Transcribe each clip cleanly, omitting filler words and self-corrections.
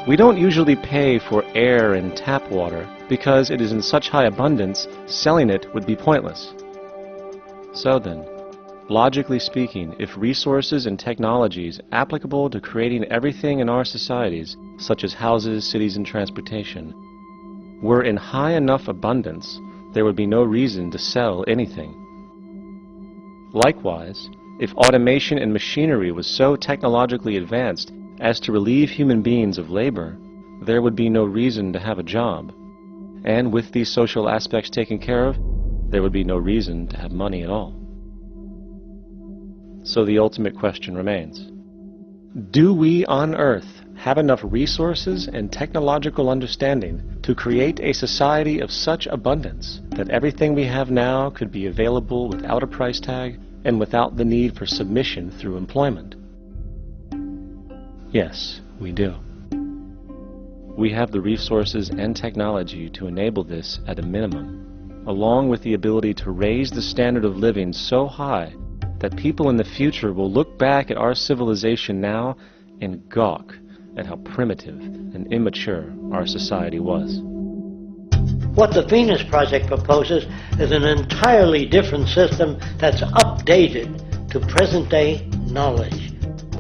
We don't usually pay for air and tap water because it is in such high abundance, selling it would be pointless. So then, logically speaking, if resources and technologies applicable to creating everything in our societies, such as houses, cities, and transportation, were in high enough abundance, there would be no reason to sell anything. Likewise, if automation and machinery was so technologically advanced as to relieve human beings of labor, there would be no reason to have a job. And with these social aspects taken care of, there would be no reason to have money at all. So the ultimate question remains: do we on Earth have enough resources and technological understanding to create a society of such abundance that everything we have now could be available without a price tag and without the need for submission through employment? Yes, we do. We have the resources and technology to enable this at a minimum, along with the ability to raise the standard of living so high that people in the future will look back at our civilization now and gawk at how primitive and immature our society was. What the Venus Project proposes is an entirely different system that's updated to present-day knowledge.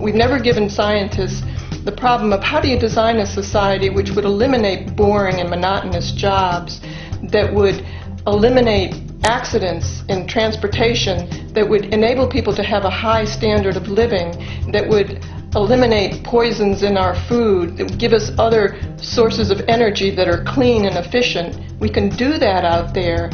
We've never given scientists the problem of how do you design a society which would eliminate boring and monotonous jobs, that would eliminate accidents in transportation, that would enable people to have a high standard of living, that would eliminate poisons in our food, that would give us other sources of energy that are clean and efficient. We can do that out there.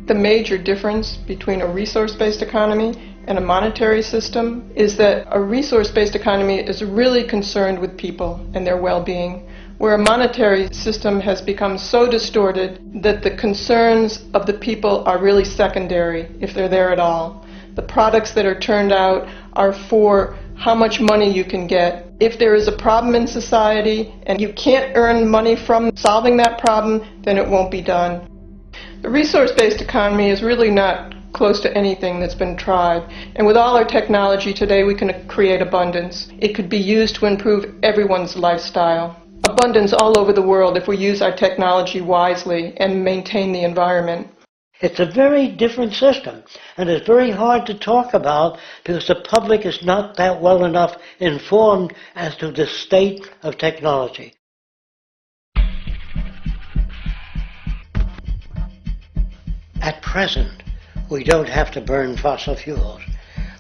The major difference between a resource-based economy and a monetary system is that a resource-based economy is really concerned with people and their well-being, where a monetary system has become so distorted that the concerns of the people are really secondary, if they're there at all. The products that are turned out are for how much money you can get. If there is a problem in society and you can't earn money from solving that problem, then it won't be done. The resource-based economy is really not close to anything that's been tried. And with all our technology today, we can create abundance. It could be used to improve everyone's lifestyle. Abundance all over the world if we use our technology wisely and maintain the environment. It's a very different system, and it's very hard to talk about because the public is not that well enough informed as to the state of technology. At present, we don't have to burn fossil fuels.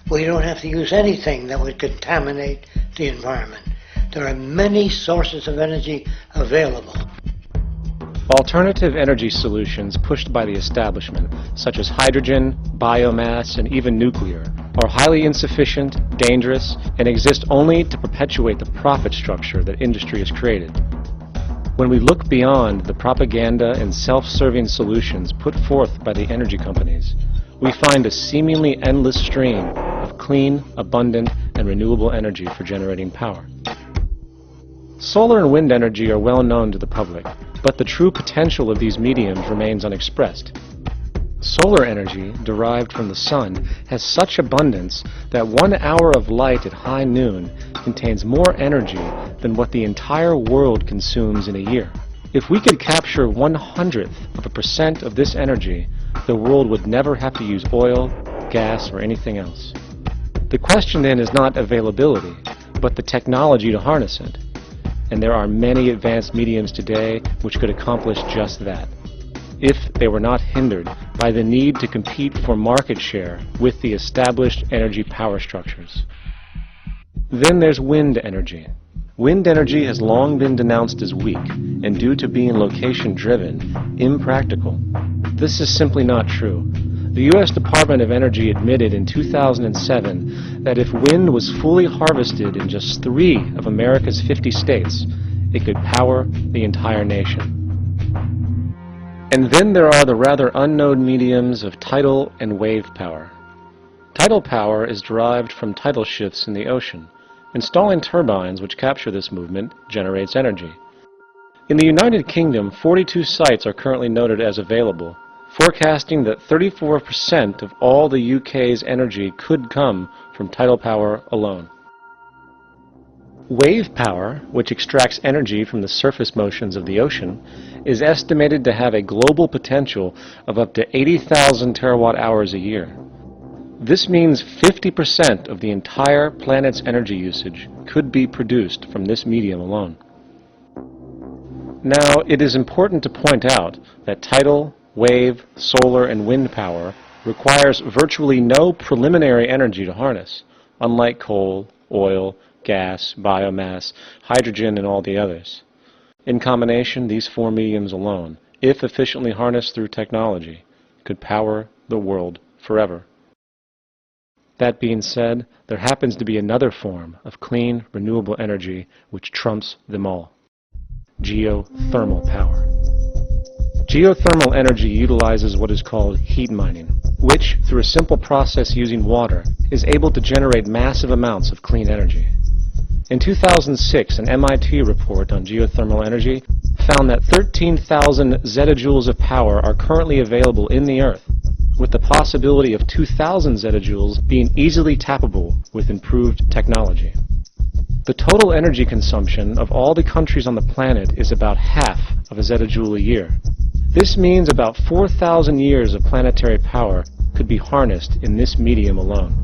We don't have to use anything that would contaminate the environment. There are many sources of energy available. Alternative energy solutions pushed by the establishment, such as hydrogen, biomass, and even nuclear, are highly insufficient, dangerous, and exist only to perpetuate the profit structure that industry has created. When we look beyond the propaganda and self-serving solutions put forth by the energy companies, we find a seemingly endless stream of clean, abundant, and renewable energy for generating power. Solar and wind energy are well known to the public, but the true potential of these mediums remains unexpressed. Solar energy, derived from the sun, has such abundance that 1 hour of light at high noon contains more energy than what the entire world consumes in a year. If we could capture 1/100% of this energy, the world would never have to use oil, gas, or anything else. The question then is not availability, but the technology to harness it. And there are many advanced mediums today which could accomplish just that, if they were not hindered by the need to compete for market share with the established energy power structures. Then there's wind energy. Wind energy has long been denounced as weak, and due to being location-driven, impractical. This is simply not true. The U.S. Department of Energy admitted in 2007 that if wind was fully harvested in just 3 of America's 50 states, it could power the entire nation. And then there are the rather unknown mediums of tidal and wave power. Tidal power is derived from tidal shifts in the ocean. Installing turbines which capture this movement generates energy. In the United Kingdom, 42 sites are currently noted as available. forecasting that 34% of all the UK's energy could come from tidal power alone. Wave power, which extracts energy from the surface motions of the ocean, is estimated to have a global potential of up to 80,000 terawatt-hours a year. This means 50% of the entire planet's energy usage could be produced from this medium alone. Now, it is important to point out that tidal, wave, solar, and wind power requires virtually no preliminary energy to harness, unlike coal, oil, gas, biomass, hydrogen, and all the others. In combination, these four mediums alone, if efficiently harnessed through technology, could power the world forever. That being said, there happens to be another form of clean, renewable energy which trumps them all: geothermal power. Geothermal energy utilizes what is called heat mining, which, through a simple process using water, is able to generate massive amounts of clean energy. In 2006, an MIT report on geothermal energy found that 13,000 zettajoules of power are currently available in the Earth, with the possibility of 2,000 zettajoules being easily tappable with improved technology. The total energy consumption of all the countries on the planet is about half of a zettajoule a year. This means about 4,000 years of planetary power could be harnessed in this medium alone.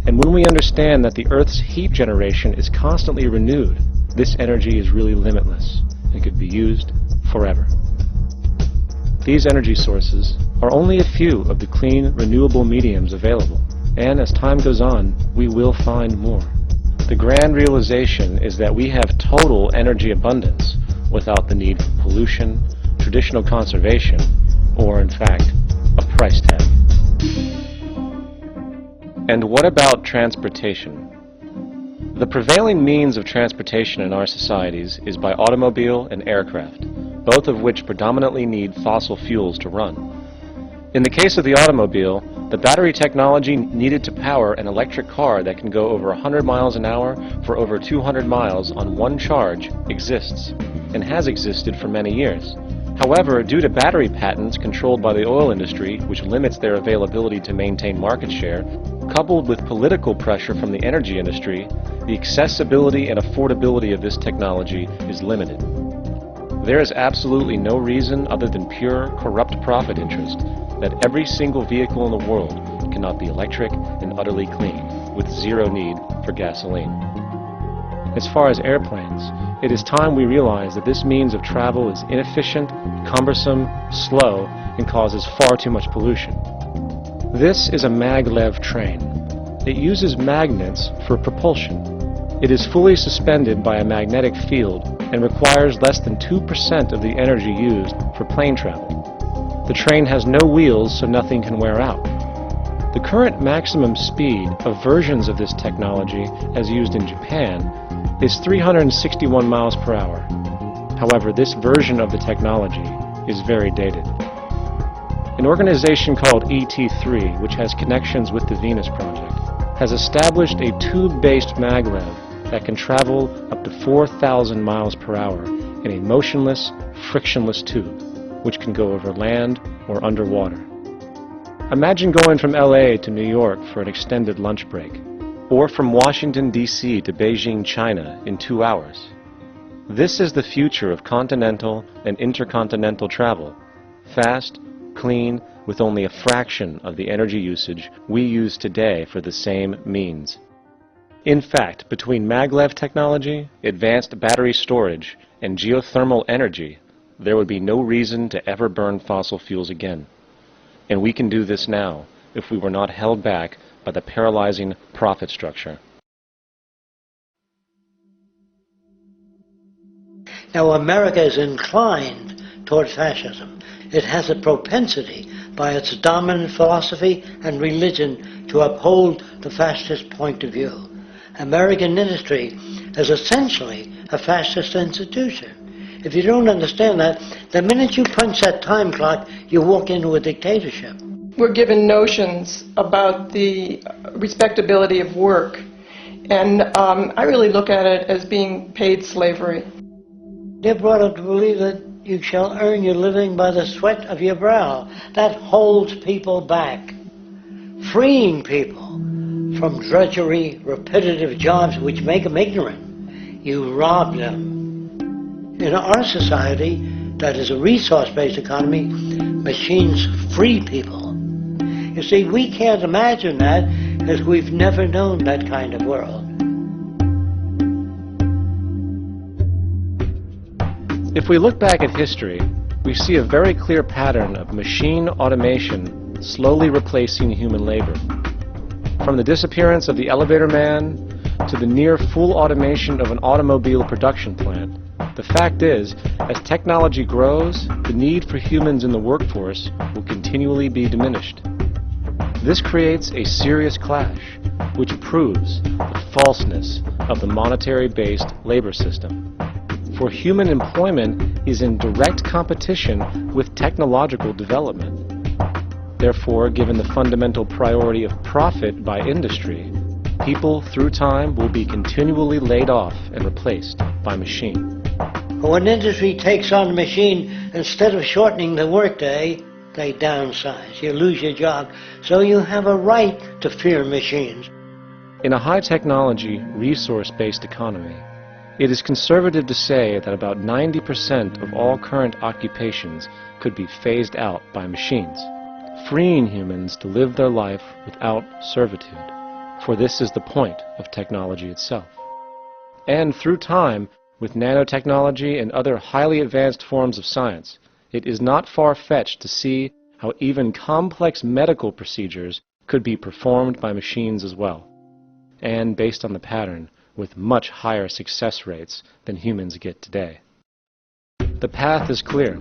And when we understand that the Earth's heat generation is constantly renewed, this energy is really limitless and could be used forever. These energy sources are only a few of the clean, renewable mediums available, and as time goes on, we will find more. The grand realization is that we have total energy abundance without the need for pollution, traditional conservation, or, in fact, a price tag. And what about transportation? The prevailing means of transportation in our societies is by automobile and aircraft, both of which predominantly need fossil fuels to run. In the case of the automobile, the battery technology needed to power an electric car that can go over 100 miles an hour for over 200 miles on one charge exists, and has existed for many years. However, due to battery patents controlled by the oil industry, which limits their availability to maintain market share, coupled with political pressure from the energy industry, the accessibility and affordability of this technology is limited. There is absolutely no reason other than pure, corrupt profit interest that every single vehicle in the world cannot be electric and utterly clean, with zero need for gasoline. As far as airplanes, it is time we realize that this means of travel is inefficient, cumbersome, slow, and causes far too much pollution. This is a maglev train. It uses magnets for propulsion. It is fully suspended by a magnetic field and requires less than 2% of the energy used for plane travel. The train has no wheels, so nothing can wear out. The current maximum speed of versions of this technology, as used in Japan, is 361 miles per hour. However, this version of the technology is very dated. An organization called ET3, which has connections with the Venus Project, has established a tube-based maglev that can travel up to 4,000 miles per hour in a motionless, frictionless tube, which can go over land or underwater. Imagine going from LA to New York for an extended lunch break, or from Washington, D.C. to Beijing, China in 2 hours. This is the future of continental and intercontinental travel: fast, clean, with only a fraction of the energy usage we use today for the same means. In fact, between maglev technology, advanced battery storage, and geothermal energy, there would be no reason to ever burn fossil fuels again. And we can do this now if we were not held back by the paralyzing profit structure. Now, America is inclined toward fascism. It has a propensity, by its dominant philosophy and religion, to uphold the fascist point of view. American industry is essentially a fascist institution. If you don't understand that, the minute you punch that time clock, you walk into a dictatorship. We're given notions about the respectability of work, and I really look at it as being paid slavery. They're brought up to believe that You shall earn your living by the sweat of your brow. That holds people back, freeing people from drudgery, repetitive jobs which make them ignorant. You rob them. In our society, that is a resource-based economy, machines free people. You see, we can't imagine that because we've never known that kind of world. If we look back at history, we see a very clear pattern of machine automation slowly replacing human labor. From the disappearance of the elevator man to the near full automation of an automobile production plant, the fact is, as technology grows, the need for humans in the workforce will continually be diminished. This creates a serious clash, which proves the falseness of the monetary-based labor system. For human employment is in direct competition with technological development. Therefore, given the fundamental priority of profit by industry, people through time will be continually laid off and replaced by machine. When industry takes on a machine, instead of shortening the workday, they downsize. You lose your job. So you have a right to fear machines. In a high-technology, resource-based economy, it is conservative to say that about 90% of all current occupations could be phased out by machines, freeing humans to live their life without servitude. For this is the point of technology itself. And through time, with nanotechnology and other highly advanced forms of science, it is not far-fetched to see how even complex medical procedures could be performed by machines as well, and based on the pattern, with much higher success rates than humans get today. The path is clear,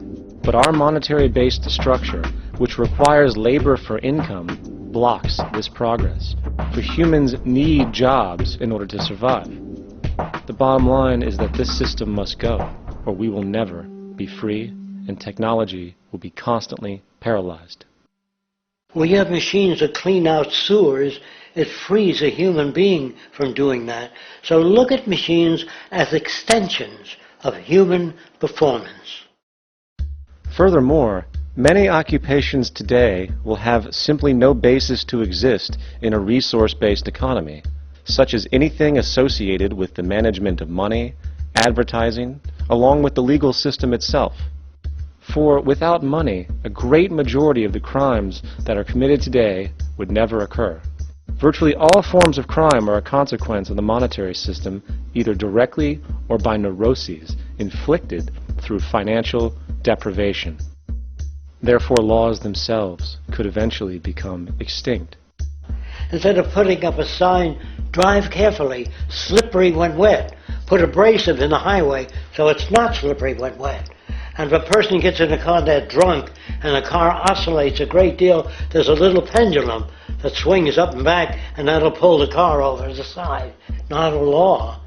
but our monetary-based structure, which requires labor for income, blocks this progress. For humans need jobs in order to survive. The bottom line is that this system must go, or we will never be free, and technology will be constantly paralyzed. When you have machines that clean out sewers, it frees a human being from doing that. So look at machines as extensions of human performance. Furthermore, many occupations today will have simply no basis to exist in a resource-based economy, such as anything associated with the management of money, advertising, along with the legal system itself. For without money, a great majority of the crimes that are committed today would never occur. Virtually all forms of crime are a consequence of the monetary system, either directly or by neuroses inflicted through financial deprivation. Therefore, laws themselves could eventually become extinct. Instead of putting up a sign, drive carefully, slippery when wet, put abrasive in the highway so it's not slippery when wet. And if a person gets in a car they're drunk and the car oscillates a great deal, there's a little pendulum that swings up and back and that'll pull the car over to the side. Not a law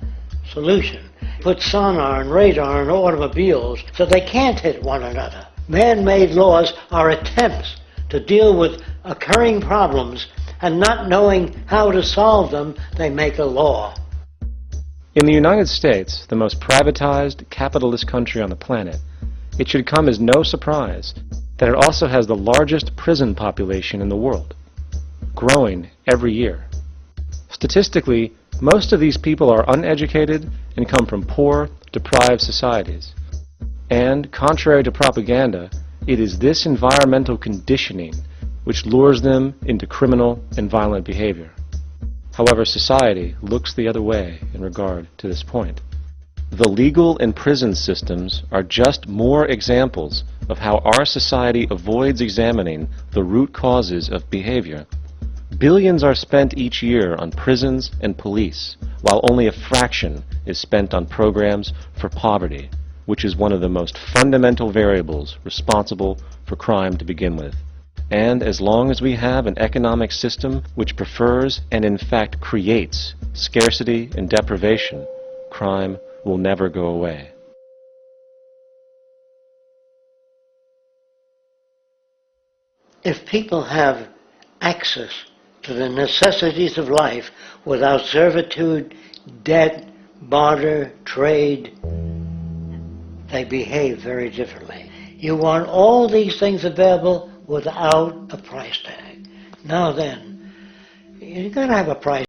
solution. Put sonar and radar in automobiles so they can't hit one another. Man-made laws are attempts to deal with occurring problems, and not knowing how to solve them, they make a law. In the United States, the most privatized, capitalist country on the planet, it should come as no surprise that it also has the largest prison population in the world, growing every year. Statistically, most of these people are uneducated and come from poor, deprived societies. And, contrary to propaganda, it is this environmental conditioning which lures them into criminal and violent behavior. However, society looks the other way in regard to this point. The legal and prison systems are just more examples of how our society avoids examining the root causes of behavior. Billions are spent each year on prisons and police, while only a fraction is spent on programs for poverty, which is one of the most fundamental variables responsible for crime to begin with. And as long as we have an economic system which prefers and in fact creates scarcity and deprivation, crime will never go away. If people have access to the necessities of life without servitude, debt, barter, trade, they behave very differently. You want all these things available without a price tag. Now then, you've got to have a price